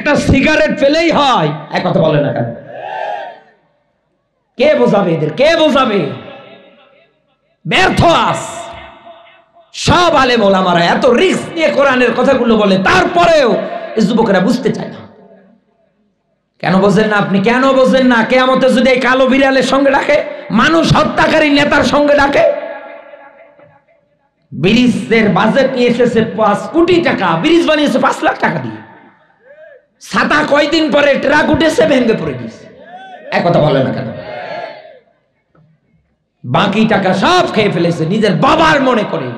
একটা সিগারেট ফেলেই হয়, এক কথা বলে না কেন? কে বোঝাবে এদের? কে বোঝাবে? ব্যর্থ আস সব আলেম ওলামারা এত রিস্ক নিয়ে কোরআনের কথাগুলো বলে, তারপরেও এই যুবকেরা বুঝতে চায় না। কেন বোঝেন না আপনি? কেন বোঝেন না? কিয়ামতে যদি এই কালো বিড়ালের সঙ্গে ডাকে, মানুষ হত্যাকারী নেতার সঙ্গে ডাকে। ব্রিজের বাজেট নিয়ে এসেছে 5 কোটি টাকা, ব্রিজ বানিয়েছে 5 লাখ টাকা দিয়ে। ছাতা কয়দিন পরে ট্রাক উঠেছে, ভেঙে পড়ে গেছে। এক কথা বলে না কেন? বাকি টাকা সব খেয়ে ফেলেছে নিজের বাবার মনে করে।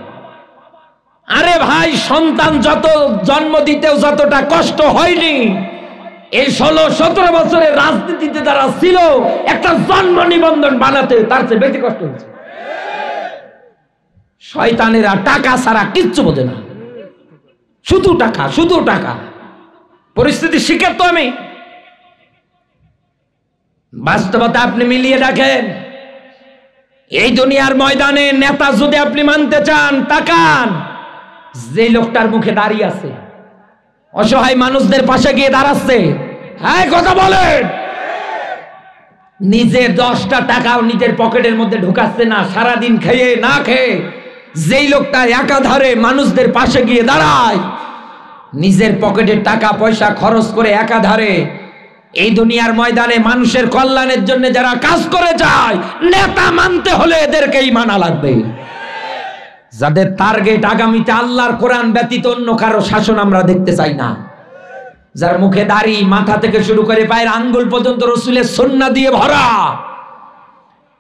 আরে ভাই, সন্তান যত জন্ম দিতেও যতটা কষ্ট হয়নি, এই 16-17 বছরের রাজনীতিতে যারা ছিল একটা জন্ম নিবন্ধন বানাতে তার চেয়ে বেশি কষ্ট হয়েছে। শয়তানেরা টাকা ছাড়া কিচ্ছু বোঝে না, শুধু টাকা, শুধু টাকা। পরিস্থিতি শিকার তো আমি। বাস্তবতা আপনি মিলিয়ে দেখেন, এই দুনিয়ার ময়দানে নেতা যদি আপনি মানতে চান, তাকান যে লোকটার মুখে দাঁড়িয়ে আছে, অসহায় মানুষদের পাশে গিয়ে দাঁড়াচ্ছে, হ্যাঁ কথা বলেন, নিজের 10টা টাকাও নিজের পকেটের মধ্যে ঢুকাচ্ছে না, সারাদিন খেয়ে না খেয়ে যেই লোকটা একাধারে মানুষদের পাশে গিয়ে দাঁড়ায়, নিজের পকেটের টাকা পয়সা খরচ করে একাধারে এই দুনিয়ার ময়দানে মানুষের কল্যাণের জন্য যারা কাজ করে যায়, নেতা মানতে হলে এদেরকেই মানা লাগবে। যাদের টার্গেট আগামীতে আল্লাহর কোরআন ব্যতীত অন্য কারো শাসন আমরা দেখতে চাই না, যার মুখে দাড়ি মাথা থেকে শুরু করে পায়ের আঙ্গুল পর্যন্ত রসুলের সুন্নাহ দিয়ে ভরা,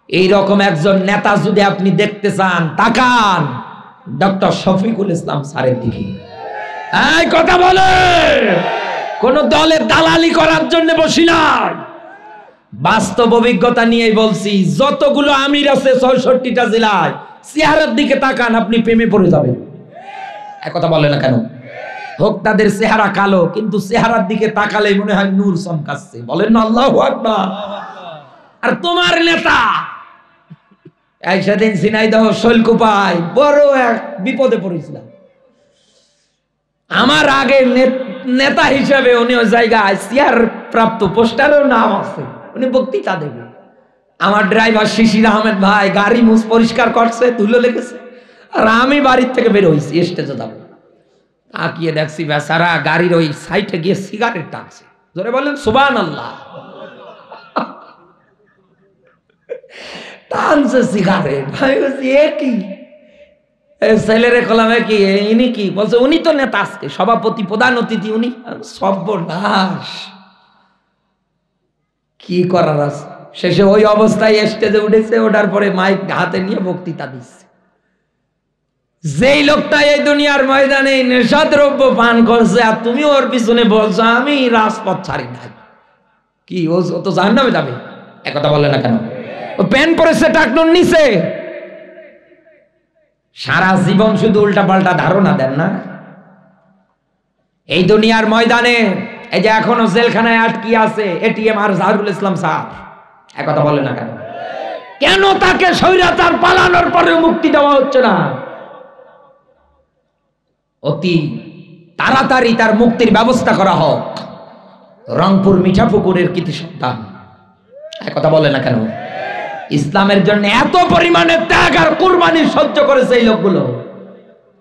এই রকম একজন নেতা যদি আপনি দেখতে চান, তাকান ডক্টর শফিকুল ইসলাম স্যারের দিকে। এই কথা বলে, কোন দলের দালালি করার জন্য বসি না, বাস্তব অভিজ্ঞতা নিয়েই বলছি। যতগুলো আমির আছে ৬৬টা জেলায়, চেহারার দিকে তাকান, আপনি প্রেমে পড়ে যাবেন। এক কথা বলে না কেন? হোক তাদের চেহারা কালো, কিন্তু চেহারার দিকে তাকালে মনে হয় নূর চমকাচ্ছে। বলেন না আল্লাহু আকবার। আর তোমার নেতা এই সেদিন ঝিনাইদহ শৈলকুপায় বড় এক বিপদে পড়েছিলাম। আমার আগে নেতা হিসেবে উনি ওই জায়গায় চেয়ার প্রাপ্ত, পোস্টারেও নাম আছে, উনি বক্তৃতা দেবে। আমার ড্রাইভার শিশির আহমেদ ভাই গাড়ি মুছ পরিষ্কার করছে, তুলে লেগেছে, আর আমি বাড়ির থেকে বের হয়েছি স্টেজে যাবো। তাকিয়ে দেখছি বেচারা গাড়ির ওই সাইডে গিয়ে সিগারেট টানছে। জোরে বলেন সুবহানাল্লাহ। টানছে সিগারেট। আমি বলছি এ কি? ছেলেরে কলামে কি ইনি কি বলছে? উনি তো নেতা, আজকে সভাপতি, প্রধান অতিথি উনি। সর্বনাশ, কি করার আছে? শেষে ওই অবস্থায় স্টেজে উঠেছে, ওঠার পরে মাইক হাতে নিয়ে বক্তৃতা দিচ্ছে। যেই লোকটা এই দুনিয়ার ময়দানে নেশাদ্রব্য পান করছে, আর তুমি ওর পিছনে বলছো আমি রাজপথ ছাড়ি নাই, কি ও তো জাহান্নামে যাবে? একথা বলে না কেন? ও প্যান্ট পরেছে টাকনুর নিচে, সারা জীবন শুধু উল্টা পাল্টা ধারণা দেন না। এই দুনিয়ার ময়দানে এই যে এখনো জেলখানায় আটকি আছে এটিএম আর জাহরুল ইসলাম স্যার, একথা বলে না কেন? কেন তাকে স্বৈরাচার পালানোর পরে মুক্তি দেওয়া হচ্ছে না? অতি তাড়াতাড়ি তার মুক্তির ব্যবস্থা করা হোক। রংপুর মিঠাপুকুরের কৃতি সন্তান, একথা বলে না কেন? ইসলামের জন্য এত পরিমাণে ত্যাগ আর কুরবানি সহ্য করেছে এই লোকগুলো,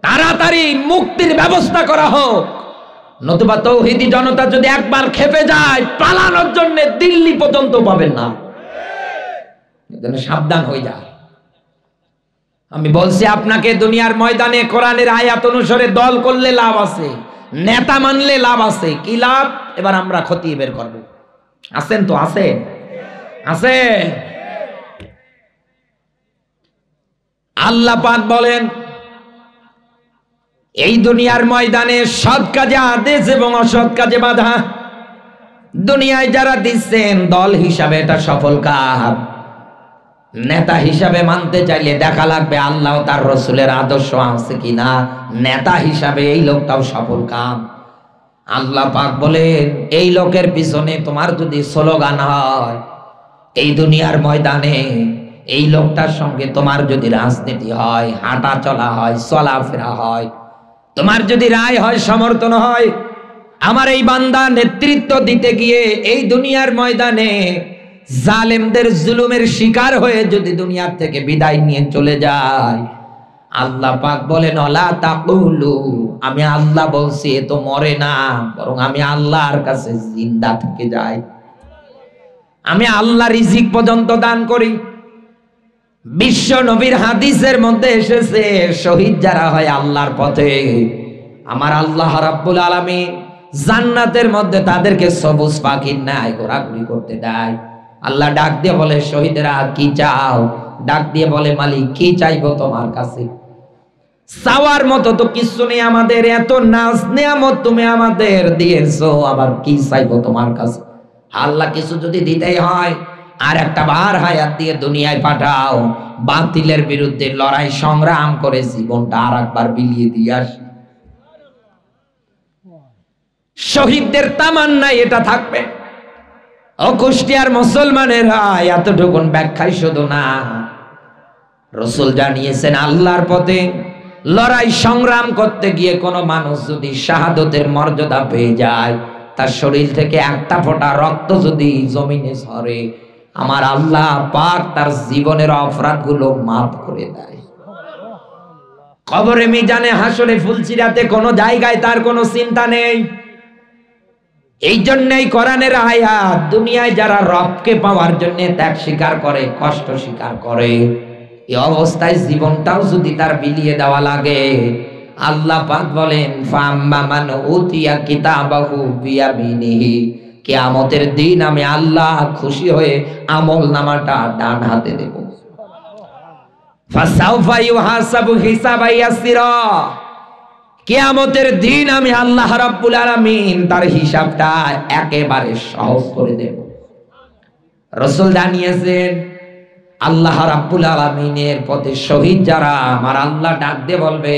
তাড়াতাড়ি মুক্তির ব্যবস্থা করা হোক। নতুবা তৌহিদি জনতা যদি একবার খেপে যায়, পালানোর জন্য দিল্লি পর্যন্ত পাবেন না। সাবধান হয়ে যায়। আমি বলছি আপনাকে, দুনিয়ার ময়দানে কোরআনের আয়াত অনুসারে দল করলে লাভ আছে, নেতা মানলে লাভ আছে। কি লাভ? এবার আমরা খতিয়ে বের করব। আছেন তো? আছেন? আছে? আল্লাহ পাক বলেন, এই দুনিয়ার ময়দানে সৎ কাজে আদেশ এবং অসৎ কাজে বাধা। দুনিয়ায় যারা দিচ্ছেন দল হিসাবে এটা সফল কাজ। নেতা হিসাবে মানতে চাইলে দেখা লাগবে আল্লাহ তার রসুলের আদর্শ আছে কিনা। নেতা হিসাবে এই লোকটাও সফল কাম। আল্লাহ পাক বলেন, এই লোকের পিছনে তোমার যদি স্লোগান হয় এই দুনিয়ার ময়দানে, এই লোকটার সঙ্গে তোমার যদি রাজনীতি হয়, হাঁটা চলা হয়, চলাফেরা হয়, তোমার যদি রায় হয়, সমর্থন হয়, আমার এই বান্দা নেতৃত্ব দিতে গিয়ে এই দুনিয়ার ময়দানে জালেমদের জুলুমের শিকার হয়ে যদি দুনিয়ার থেকে বিদায় নিয়ে চলে যায়, আল্লাহ পাক বলেন ওয়ালা তাকুলু, আমি আল্লাহ বলছি এ তো মরে না, বরং আমি আল্লাহর কাছে জিন্দা থেকে যাই। আমি আল্লাহ রিজিক পর্যন্ত দান করি। বিশ্ব নবীর হাদিসের মধ্যে এসেছে শহীদ যারা হয় আল্লাহর পথে, আমার আল্লাহ রাব্বুল আলামিন জান্নাতের মধ্যে তাদেরকে সবুজ পাখির ন্যায় ঘোরাঘুরি করতে দেয়। আল্লাহ ডাক দিয়ে বলে শহীদেরা কি চাও? ডাক দিয়ে বলে মালিক কি চাইবো তোমার কাছে? চাওয়ার মতো তো কিছু নেই আমাদের, এত নাজ নিয়ামত তুমি আমাদের দিয়েছো, আবার কি চাইবো তোমার কাছে? আল্লাহ কিছু যদি দিতেই হয় আর একটা বার হায়াত দিয়ে দুনিয়ায় পাঠাও, বাতিলের বিরুদ্ধে লড়াই সংগ্রাম করে জীবনটা আর একবার বিলিয়ে দিয়ে আসি। শহীদদের তামান্না এটা থাকবে। ও কুষ্টিয়ার মুসলমানেরা, এতটুকুন ব্যাখ্যাই শুধু না, রাসূল জানিয়েছেন আল্লাহর পথে লড়াই সংগ্রাম করতে গিয়ে কোনো মানুষ যদি শাহাদতের মর্যাদা পেয়ে যায়, তার শরীর থেকে একটা ফোঁটা রক্ত যদি জমিনে ঝরে, আমার আল্লাহ পাক তার জীবনের অপরাধগুলো মাফ করে দেয়। কবরে মিজানে হাসরে ফুলসিরাতে কোনো জায়গায় তার কোনো চিন্তা নেই। এই জন্যই কোরআনের আয়াত, দুনিয়ায় যারা রবকে পাওয়ার জন্য ত্যাগ স্বীকার করে, কষ্ট স্বীকার করে, এই অবস্থায় জীবনটাও যদি তার বিলিয়ে দেওয়া লাগে, আল্লাহ পাক বলেন ফাম্মা মান উতিয়া কিতাবাহু বিয়ামিনিহি, কিয়ামতের দিন আমি আল্লাহ খুশি হয়ে আমলনামাটা ডান হাতে দেব। ফাসাউফা ইউহাসাবু হিসাবান ইয়াসিরা, কিয়ামতের দিন আমি আল্লাহ রাব্বুল আলামিন তার হিসাবটা একেবারে সহজ করে দেব। রাসূল জানিয়েছেন আল্লাহ রাব্বুল আলামিনের পথে শহীদ যারা, আমার আল্লাহ ডাক দিয়ে বলবে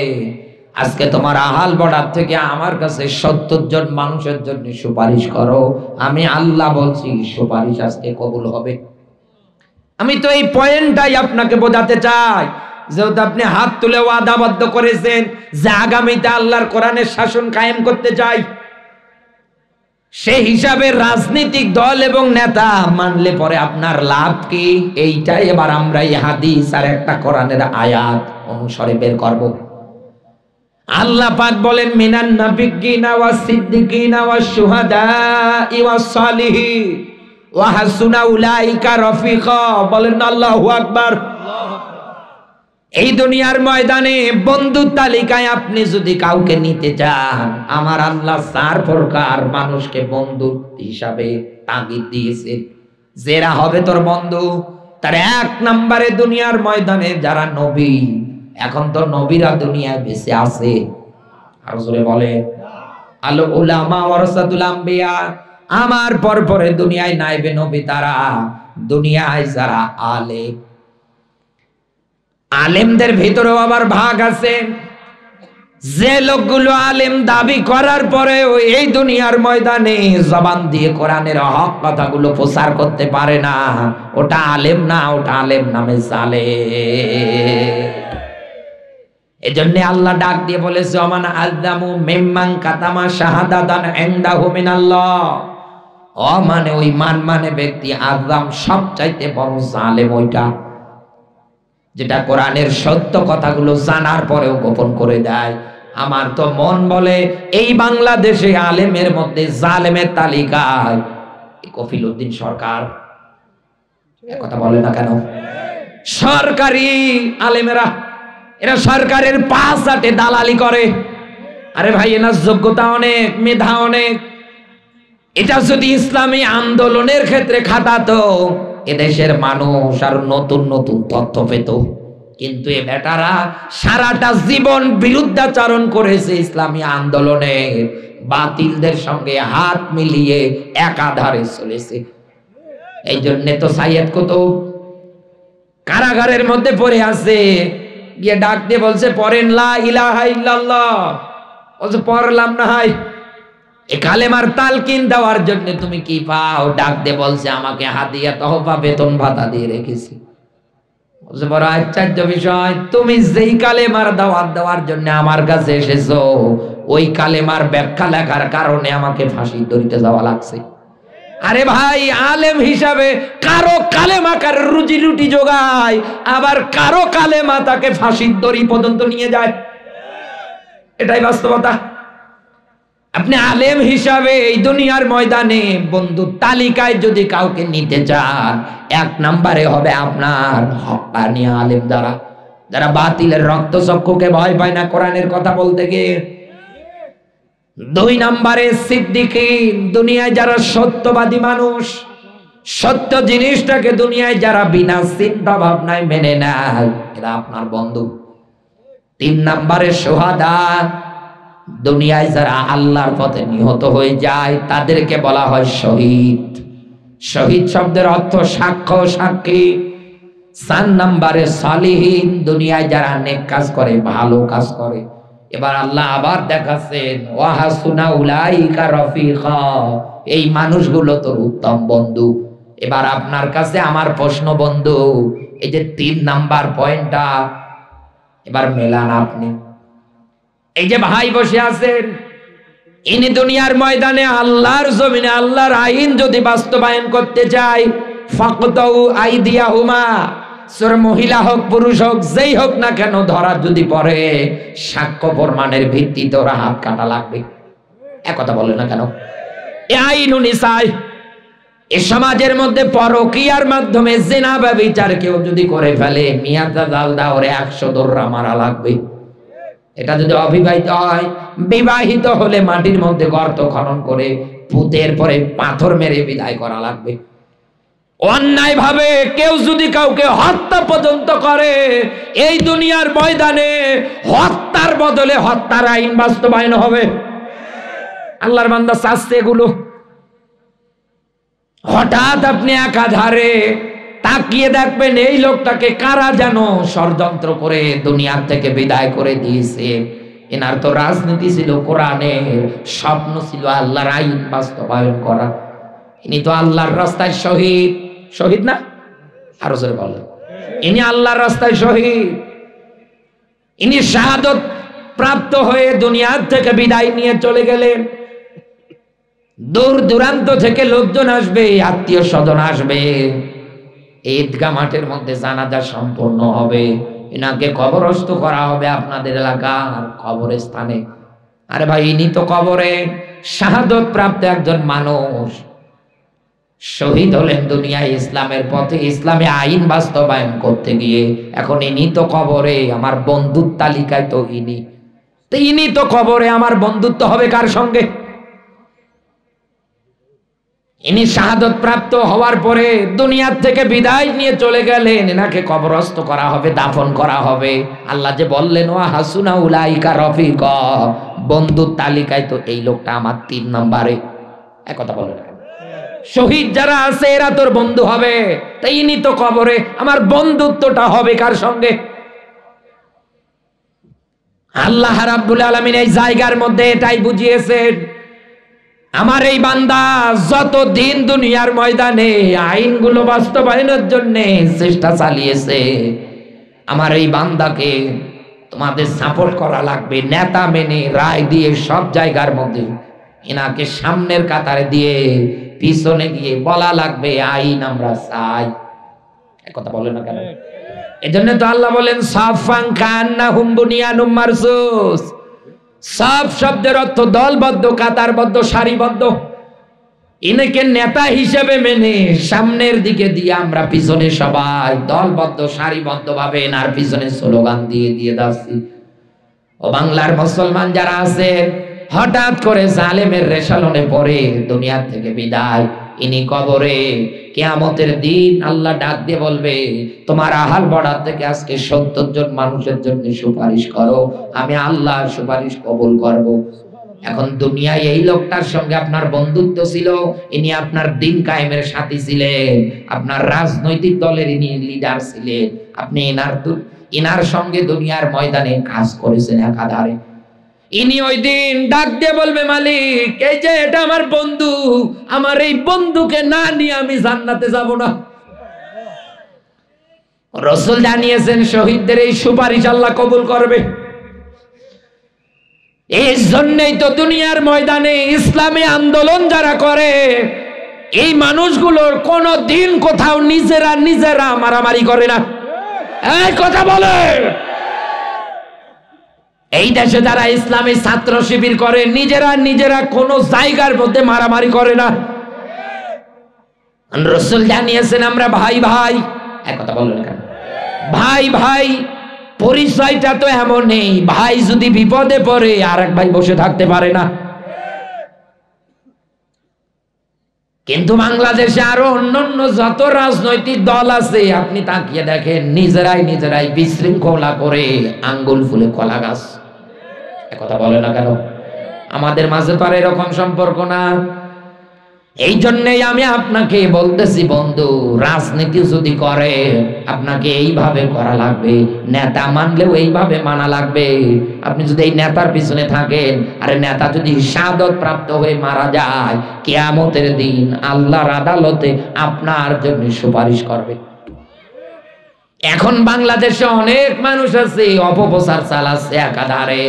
আজকে তোমার আহাল বর্ডার থেকে আমার কাছে 70 জন মানুষের জন্য সুপারিশ করো। আমি আল্লাহ বলছি সুপারিশ আজকে কবুল হবে। আমি তো এই পয়েন্টটাই আপনাকে বোঝাতে চাই, যেহেতু আপনি হাত তুলে ওয়াদাবদ্ধ করেছেন যে আগামীতে আল্লাহর কোরআনের শাসন কায়েম করতে চাই, সেই হিসাবে রাজনৈতিক দল এবং নেতা মানলে পরে আপনার লাভ কি? এইটাই এবার আমরা এই হাদিস আর একটা কোরআনের আয়াত অনুসারে বের করব। আল্লাহ পাক বলেন মিনান নাবিয়্যিনা ওয়াস সিদ্দিকিনা ওয়াস শুহাদাই ওয়াস সালিহিন ওয়া হাসুনা উলাইকা রফিকা। বলেন আল্লাহু আকবার। এই দুনিয়ার ময়দানে বন্ধুর তালিকায় আপনি যদি কাউকে নিতে চান, আমার আল্লাহ 4 প্রকার মানুষকে বন্ধু হিসাবে তাগিদ দিয়েছে, যারা হবে তোর বন্ধু। তার 1 নম্বরে দুনিয়ার ময়দানে যারা নবী, এখন তো নবীরা দুনিয়ায় বেঁচে আছে, আর জোরে বলে আল উলামা ওয়ারাসাতুল আম্বিয়া, আমার পরে দুনিয়ায় নাইবে নবী তারা, দুনিয়ায় যারা আলেম। আলেমদের ভিতরেও আবার ভাগ আছে। যে লোকগুলো আলেম দাবি করার পরে এই দুনিয়ার ময়দানে জবান দিয়ে কোরআনের হক কথাগুলো প্রচার করতে পারে না, ওটা আলেম না, ওটা আলেম নামে জালেম। এজন্য আল্লাহ ডাক দিয়ে বলেছে ওমান আযযামু মিম্মান কাতামা শাহাদাতান ইনদাহু মিনাল্লাহ। ও মানে ওই মানে ব্যক্তি আযযাম, সবচাইতে বড় জালেম ওইটা, যেটা কোরআনের সত্য কথাগুলো জানার পরেও গোপন করে দেয়। আমার তো মন বলে এই বাংলাদেশে আলেমের মধ্যে জালেমের তালিকায় কফিল উদ্দিন সরকার, কথা বলে না কেন? সরকারি আলেমেরা, এরা সরকারের পাশ হাতে দালালি করে। আরে ভাই, এনার যোগ্যতা অনেক, মেধা অনেক। এটা যদি ইসলামী আন্দোলনের ক্ষেত্রে খাটাতো, এদেশের মানুষ আর নতুন নতুন তথ্য পেত। কিন্তু এ বেটারা সারাটা জীবন বিরুদ্ধাচরণ করেছে ইসলামী আন্দোলনের, বাতিলদের সঙ্গে হাত মিলিয়ে একাধারে চলেছে। এই জন্য তো সাইয়েদ কুতুব কারাগারের মধ্যে পড়ে আছে, গিয়ে ডাক দিয়ে বলছে পড়েন লা ইলাহা ইল্লাল্লাহ। বলছে পড়লাম না হয়, এ কালেমার তালকিন দেওয়ার জন্য তুমি কি পাও? ডাক দিয়ে বলছে আমাকে হাদিয়া তহফা বেতন ভাতা দিয়ে রেখেছি। বড় আশ্চর্য বিষয়, তুমি যেই কালেমার দাওয়াত দেওয়ার জন্য আমার কাছে এসেছো, ওই কালেমার ব্যাখ্যা লেখার কারণে আমাকে ফাঁসির দড়িতে যাওয়া লাগছে। আরে ভাই, আলেম হিসাবে কারো কালেমা কার রুজি রুটি যোগায়, আবার কারো কালেমা তাকে ফাঁসির দড়ি পর্যন্ত নিয়ে যায়। এটাই বাস্তবতা। আপনি আলেম হিসাবে এই দুনিয়ার ময়দানে বন্ধুর তালিকায় যদি কাউকে নিতে চান, 1 নম্বরে হবে আপনার হক্কানি আলেম, যারা বাতিলের রক্তচক্ষুকে ভয় পায় না কোরআনের কথা বলতে গিয়ে। 2 নম্বরে সিদ্দিকিন, দুনিয়ায় যারা সত্যবাদী মানুষ, সত্য জিনিসটাকে দুনিয়ায় যারা বিনা চিন্তা ভাবনায় মেনে নেয়, এরা আপনার বন্ধু। 3 নম্বরে শুহাদা, দুনিয়ায় যারা আল্লাহর পথে নিহত হয়ে যায় তাদেরকে বলা হয় শহীদ। শহীদ শব্দের অর্থ সাক্ষ্য, সাক্ষী। 4 নম্বরে সালিহিন, দুনিয়ায় যারা নেক কাজ করে, ভালো কাজ করে। এবার আল্লাহ আবার দেখাচ্ছেন ওয়া হাসুনা উলাইকা রফিকা, এই মানুষগুলো তোর উত্তম বন্ধু। এবার আপনার কাছে আমার প্রশ্ন বন্ধু, এই যে 3 নাম্বার পয়েন্টটা এবার মেলান আপনি। এই যে ভাই বসে আছেন, ইনি দুনিয়ার ময়দানে আল্লাহর জমিনে আল্লাহর আইন যদি বাস্তবায়ন করতে চায়, ফাকতাউ আইদিয়াহুমা, সর মহিলা হোক পুরুষ হোক যেই হোক না কেন, ধরা যদি পড়ে সাক্ষ্য প্রমাণের ভিত্তিতে ওরা হাত কাটা লাগবে। একথা বলে না কেন? এ আইন নিসাই, এ সমাজের মধ্যে পরকীয়ার মাধ্যমে জিনা বা বিচার কেউ যদি করে ফেলে, মিয়াদা দালদা ওরে 100 দৌড়া মারা লাগবে। এটা যদি অবিবাহিত হয়, বিবাহিত হলে মাটির মধ্যে গর্ত খনন করে পুঁতের পরে পাথর মেরে বিদায় করা লাগবে। অন্যায় ভাবে কেউ যদি কাউকে হত্যা পর্যন্ত করে, এই দুনিয়ার ময়দানে হত্যার বদলে হত্যার আইন বাস্তবায়ন হবে। আল্লাহর বান্দা চাচ্ছে এগুলো। হঠাৎ আপনি একাধারে তাকিয়ে দেখবেন এই লোকটাকে কারা যেন ষড়যন্ত্র করে দুনিয়ার থেকে বিদায় করে দিয়েছে। এনার তো রাজনীতি ছিল কোরআনের, স্বপ্ন ছিল আল্লাহর আইন বাস্তবায়ন করা। ইনি তো আল্লাহর রাস্তায় শহীদ। শহীদ না? আরো জোরে বলেন। ইনি আল্লাহর রাস্তায় শহীদ। ইনি শাহাদত প্রাপ্ত হয়ে দুনিয়ার থেকে বিদায় নিয়ে চলে গেলেন। দূর দূরান্ত থেকে লোকজন আসবে, আত্মীয় স্বজন আসবে, ঈদগাহ মাঠের মধ্যে জানাজা সম্পন্ন হবে, এনাকে কবরস্থ করা হবে আপনাদের এলাকার কবরস্থানে। আরে ভাই, ইনি তো কবরে শাহাদত প্রাপ্ত একজন মানুষ, শহীদ হলেন দুনিয়ায় ইসলামের পথে, ইসলামে আইন বাস্তবায়ন করতে গিয়ে। এখন ইনি তো কবরে, আমার বন্ধুর তালিকায় তো ইনি। তো ইনি তো কবরে, আমার বন্ধুত্ব হবে কার সঙ্গে? ইনি শাহাদত প্রাপ্ত হওয়ার পরে দুনিয়ার থেকে বিদায় নিয়ে চলে গেলেন, এনাকে কবরস্থ করা হবে, দাফন করা হবে। আল্লাহ যে বললেন ওয়া হাসুনা উলাইকা রফিকা, বন্ধুর তালিকায় তো এই লোকটা আমার 3 নম্বরে। একথা বলে না? শহীদ যারা আছে এরা তোর বন্ধু হবে, তাই ইনি তো কবরে, আমার বন্ধুত্বটা হবে কার সঙ্গে? আল্লাহ রাব্বুল আলামিন এই জায়গার মধ্যে এটাই বুঝিয়েছেন, আমার এই বান্দা যতদিন দুনিয়ার ময়দানে আইনগুলো বাস্তবায়নের জন্য চেষ্টা চালিয়েছে, আমার এই বান্দাকে তোমাদের সাপোর্ট করা লাগবে। নেতা মেনে রায় দিয়ে সব জায়গার মধ্যে এনাকে সামনের কাতারে দিয়ে পিছনে গিয়ে বলা লাগবে আইন আমরা চাই। কথা বলে না কেন? এজন্য তো আল্লাহ বলেন সাফান কান্নাহুম বুনিয়ানুম মারসুস। সাফ শব্দের অর্থ দলবদ্ধ, কাতারবদ্ধ, সারিবদ্ধ। ইনাকে নেতা হিসেবে মেনে সামনের দিকে দিয়ে আমরা পিছনে সবাই দলবদ্ধ সারিবদ্ধ ভাবে এনার পিছনে স্লোগান দিয়ে দিয়ে যাচ্ছি। ও বাংলার মুসলমান যারা আছে, হঠাৎ করে জালেমের রেশালনে পড়ে দুনিয়ার থেকে বিদায়, ইনি কবরে। কিয়ামতের দিন আল্লাহ ডাক দিয়ে বলবে তোমার আহাল বড়ার থেকে আজকে 70 জন মানুষের জন্য সুপারিশ করো, আমি আল্লাহ সুপারিশ কবুল করব। এখন দুনিয়ায় এই লোকটার সঙ্গে আপনার বন্ধুত্ব ছিল, ইনি আপনার দিন কায়েমের সাথী ছিলেন, আপনার রাজনৈতিক দলের ইনি লিডার ছিলেন, আপনি ইনার সঙ্গে দুনিয়ার ময়দানে কাজ করেছেন একাধারে। ইনি ওই দিন ডাক দিয়ে বলবে মালিক এই যে এটা আমার বন্ধু, আমার এই বন্ধুকে না নিয়ে আমি জান্নাতে যাব না। রাসূল জানিয়েছেন শহীদদের এই সুপারিশ আল্লাহ কবুল করবে। এই জন্যই তো দুনিয়ার ময়দানে ইসলামী আন্দোলন যারা করে এই মানুষগুলোর কোনো দিন কোথাও নিজেরা মারামারি করে না। এই কথা বলে, এই দেশে যারা ইসলামী ছাত্র শিবির করে নিজেরা কোনো জায়গার মধ্যে মারামারি করে না। রাসূল জানিয়েছেন আমরা ভাই ভাই। এক কথা বলেন কেন ভাই ভাই? পরিচয়টা তো এমন নেই, ভাই যদি বিপদে পড়ে আর এক ভাই বসে থাকতে পারে না। কিন্তু বাংলাদেশে আরো অন্যান্য যত রাজনৈতিক দল আছে আপনি তাকিয়ে দেখেন নিজেরাই বিশৃঙ্খলা করে আঙ্গুল ফুলে কলা গাছ। কথা বলে না কেন? আমাদের মাঝে তো আর এরকম সম্পর্ক না। এই জন্যই আমি আপনাকে বলতেছি বন্ধু, রাজনীতি যদি করে আপনাকে এইভাবে করা লাগবে, নেতা মানলেও এইভাবে মানা লাগবে। আপনি যদি এই নেতার পিছনে থাকেন, আরে নেতা যদি শাহাদাত প্রাপ্ত হয়ে মারা যায়, কিয়ামতের দিন আল্লাহর আদালতে আপনার জন্য সুপারিশ করবে। এখন বাংলাদেশে অনেক মানুষ আছে অপপ্রচার চালাচ্ছে একাধারে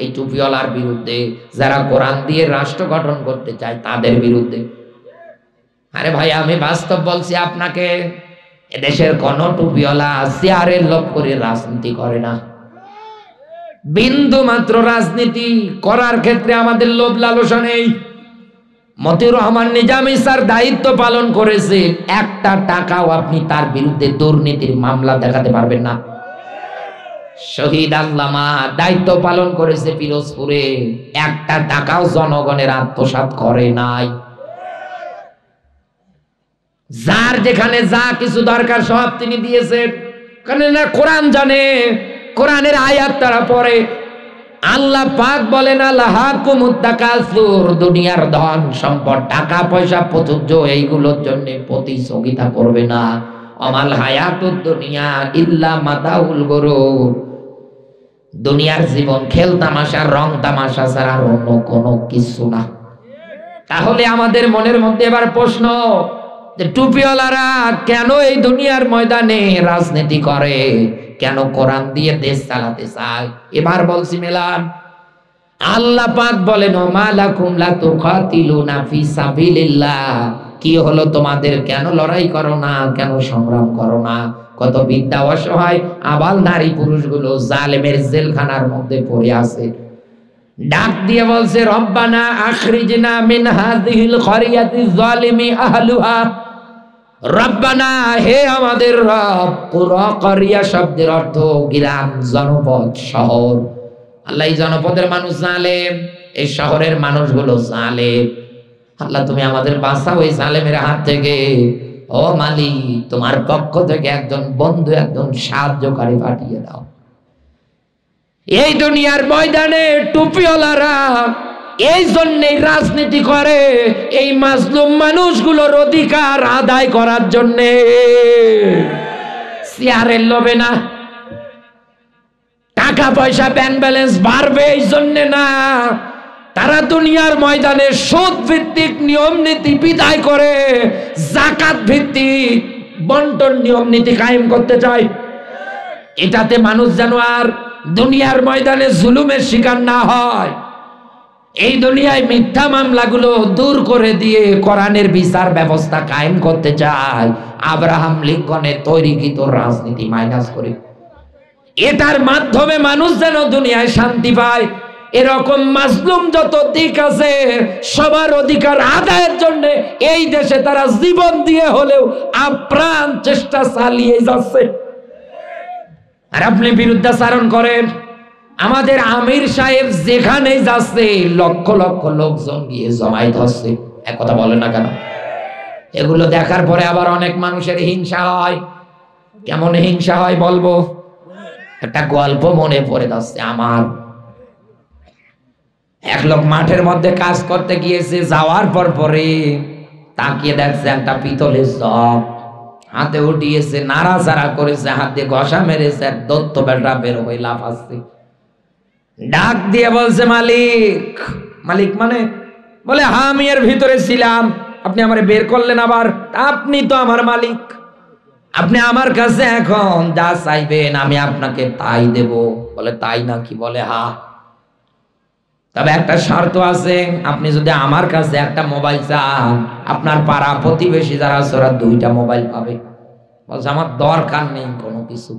এই টুপিওয়ালার বিরুদ্ধে, যারা কোরআন দিয়ে রাষ্ট্র গঠন করতে চায় তাদের বিরুদ্ধে। আরে ভাই আমি বাস্তব বলছি আপনাকে, এদেশের কোন টুপিওয়ালা চেয়ারের লোভ করে রাজনীতি করে না। বিন্দু মাত্র রাজনীতি করার ক্ষেত্রে আমাদের লোভ লালসা নেই। মতিউর রহমান নিজামী স্যার দায়িত্ব পালন করেছে, একটা টাকাও আপনি তার বিরুদ্ধে দুর্নীতির মামলা দেখাতে পারবেন না। শহীদ আল্লামা দায়িত্ব পালন করেছে পিরোজপুরে, একটা টাকাও জনগণের আত্মসাৎ করে নাই। যার যেখানে যা কিছু দরকার সব তিনি দিয়েছেন, কারণ না কোরআন জানে, কোরআনের আয়াত তারা পড়ে। আল্লাহ পাক বলেন আল্লাহাকুমুত তাকাসুর, দুনিয়ার ধন সম্পদ টাকা পয়সা প্রচুর্য এইগুলোর জন্য প্রতিযোগিতা করবে না। আমাল হায়াতুদ দুনিয়া ইল্লা মাতাউল গুরুর, দুনিয়ার জীবন খেল তামাশা রং তামাশা ছাড়া আর অন্য কোনো কিছু না। তাহলে আমাদের মনের মধ্যে এবার প্রশ্ন, টুপিওয়ালারা কেন এই দুনিয়ার ময়দানে রাজনীতি করে, কেন কোরআন দিয়ে দেশ চালাতে চায়? এবার বলছি মেলান। আল্লাহ পাক বলেন ওমা লাকুম লা তুকাতিলুনা ফি সাবিলিল্লাহ, কি হলো তোমাদের, কেন লড়াই করো না, কেন সংগ্রাম করো না? কত বিদ্যা অসহায় আবাল নারী পুরুষগুলো জালেমের জেলখানার মধ্যে পড়ে আছে, ডাক দিয়ে বলছে রব্বানা আখরিজনা মিন হাযিহিল ক্বরিয়াতি যালিমি আহলুহা, রব্বানা হে আমাদের রব। কুরা ক্বরিয়া শব্দের অর্থ গ্রাম, জনপদ, শহর। আল্লাহ এই জনপদের মানুষ জালেম, এই শহরের মানুষগুলো জালেম। আল্লাহ তুমি আমাদের বাঁচাও এই জালেমের হাত থেকে। ও মালিক তোমার পক্ষ থেকে একজন বন্ধু, একজন সাহায্যকারী পাঠিয়ে দাও। এই দুনিয়ার ময়দানে টুপিওয়ালারা এই জন্যই রাজনীতি করে, এই মাজলুম মানুষগুলোর অধিকার আদায় করার জন্যে, চেয়ারের লোভে না। টাকা পয়সা ব্যাংক ব্যালেন্স বাড়বে এই জন্যে না, তারা দুনিয়ার ময়দানে সুদ ভিত্তিক নিয়ম নীতি বিদায় করে যাকাত ভিত্তিক বন্টন নিয়ম নীতি কায়েম করতে চায়। এটাতে মানুষ যেন আর দুনিয়ার ময়দানে জুলুমের শিকার না হয়। এই দুনিয়ায় মিথ্যা মামলাগুলো দূর করে দিয়ে কোরআনের বিচার ব্যবস্থা কায়েম করতে চায়। আব্রাহাম লিঙ্কনের তৈরিকৃত রাজনীতি মাইনাস করে, এটার মাধ্যমে মানুষ যেন দুনিয়ায় শান্তি পায়। এরকম মাজলুম যত দিক আছে সবার অধিকার আদায়ের জন্য এই দেশে তারা জীবন দিয়ে হলেও আপ্রাণ চেষ্টা চালিয়ে যাচ্ছে। আর আপনি বিরুদ্ধাচারণ করেন। আমাদের আমির সাহেব যেখানেই যাচ্ছে লক্ষ লক্ষ লোকজন গিয়ে জমায়েত হচ্ছে। এক কথা বলেন না কেন? এগুলো দেখার পরে আবার অনেক মানুষের হিংসা হয়। কেমন হিংসা হয় বলবো, একটা গল্প মনে পড়ে যাচ্ছে আমার। এক লোক মাঠের মধ্যে কাজ করতে গিয়েছে, যাওয়ার পরে তাকিয়ে দেখছে একটা পিতলের জগ হাতে উঠিয়েছে, নাড়াচাড়া করেছে, হাতে ঘষা মেরেছে, দত্ত বেটা বের হয়ে লাফাচ্ছে। ডাক দিয়ে বলছে মালিক। মালিক মানে বলে হ্যাঁ আমি এর ভিতরে ছিলাম, আপনি আমারে বের করলেন আবার? আপনি তো আমার মালিক, আপনি আমার কাছে এখন যা চাইবেন আমি আপনাকে তাই দেব। বলে তাই নাকি? বলে হ্যাঁ, তবে একটা শর্ত আছে, আপনি যদি আমার কাছে একটা মোবাইল চান, আপনার পাড়া প্রতিবেশী যারা আছে ওরা 2টা মোবাইল পাবে। বলছে আমার দরকার নেই কোনো কিছু।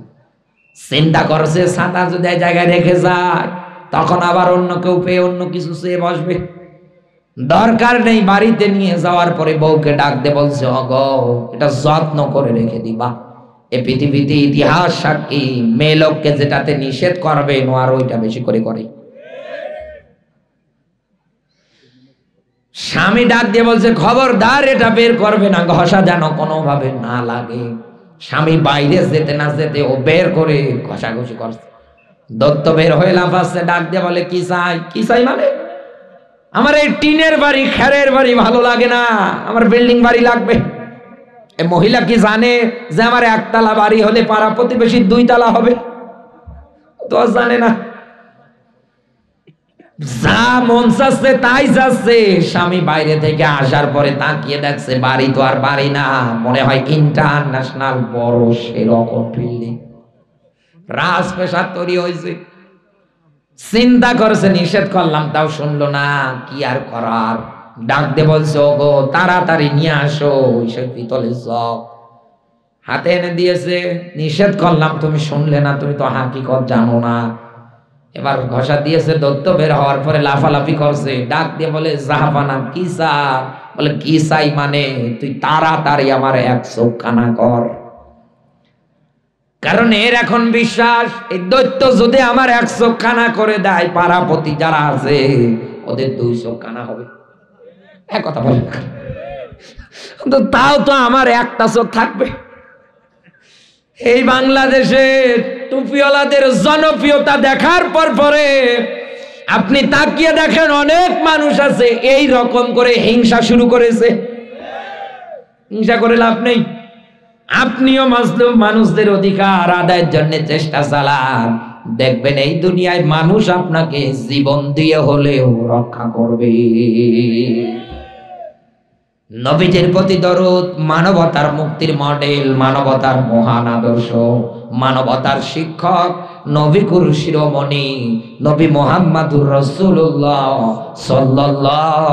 চিন্তা করছে ছাতা যদি এই জায়গায় রেখে যায় তখন আবার অন্য কেউ পেয়ে অন্য কিছু চেয়ে বসবে। দরকার নেই। বাড়িতে নিয়ে যাওয়ার পরে বউকে ডাক দিয়ে বলছে ওগো এটা যত্ন করে রেখে দিবা। এই পৃথিবীতে ইতিহাস সাক্ষী, মেয়ে লোককে যেটাতে নিষেধ করবে আর ওইটা বেশি করে করে। স্বামী ডাক দিয়ে বলছে খবরদার এটা বের করবে না, ঘষা যেন কোনোভাবে না লাগে। স্বামী বাইরে যেতে না যেতে ও বের করে ঘষাঘষি করছে। দত্ত বের হয়ে লাফাচ্ছে, ডাক দিয়ে বলে কি চাই? কি চাই মানে? আমার এই টিনের বাড়ি খেরের বাড়ি ভালো লাগে না, আমার বিল্ডিং বাড়ি লাগবে। এই মহিলা কি জানে যে আমার 1 তলা বাড়ি হলে পাড়া প্রতিবেশী 2 তলা হবে? তো জানে না। যা মন চাচ্ছে তাই যাচ্ছে। স্বামী বাইরে থেকে আসার পরে তাকিয়ে দেখছে বাড়ি তো আর বাড়ি না, মনে হয় ইন্টারন্যাশনাল বড় সেরকম বিল্ডিং, রাজপ্রাসাদ তৈরি হয়েছে। চিন্তা করছে নিষেধ করলাম তাও শুনলো না, কি আর করার। ডাক দিয়ে বলছে ওগো তাড়াতাড়ি নিয়ে আসো ওইসব পিতলের জগ। হাতে এনে দিয়েছে। নিষেধ করলাম তুমি শুনলে না, তুমি তো হাকিকত জানো না। এবার ঘষা দিয়েছে। দত্ত বের হওয়ার পরে লাফালাফি করছে। ডাক দিয়ে বলে জাহাপানা কি চাই? বলে কি চাই মানে তুই তাড়াতাড়ি আমার 1 চোখ কানা কর। কারণ এর এখন বিশ্বাস এই দৈত্য যদি আমার 1 চোখ কানা করে দেয় পাড়াপতি যারা আছে ওদের 2 চোখ কানা হবে। এক কথা বলে তাও তো আমার 1টা চোখ থাকবে। এই বাংলাদেশে টুপিওয়ালাদের জনপ্রিয়তা দেখার পরে আপনি তাকিয়ে দেখেন অনেক মানুষ আছে এই রকম করে হিংসা শুরু করেছে। হিংসা করে লাভ নেই। আপনিও মাজলুম মানুষদের অধিকার আদায়ের জন্য চেষ্টা চালান, দেখবেন এই দুনিয়ায় মানুষ আপনাকে জীবন দিয়ে হলেও রক্ষা করবে। নবীজির প্রতি দরুদ, মানবতার মুক্তির মডেল, মানবতার মহান আদর্শ, মানবতার শিক্ষক, নবী কুরু শিরোমণি নবী মুহাম্মদুর রাসূলুল্লাহ সাল্লাল্লাহু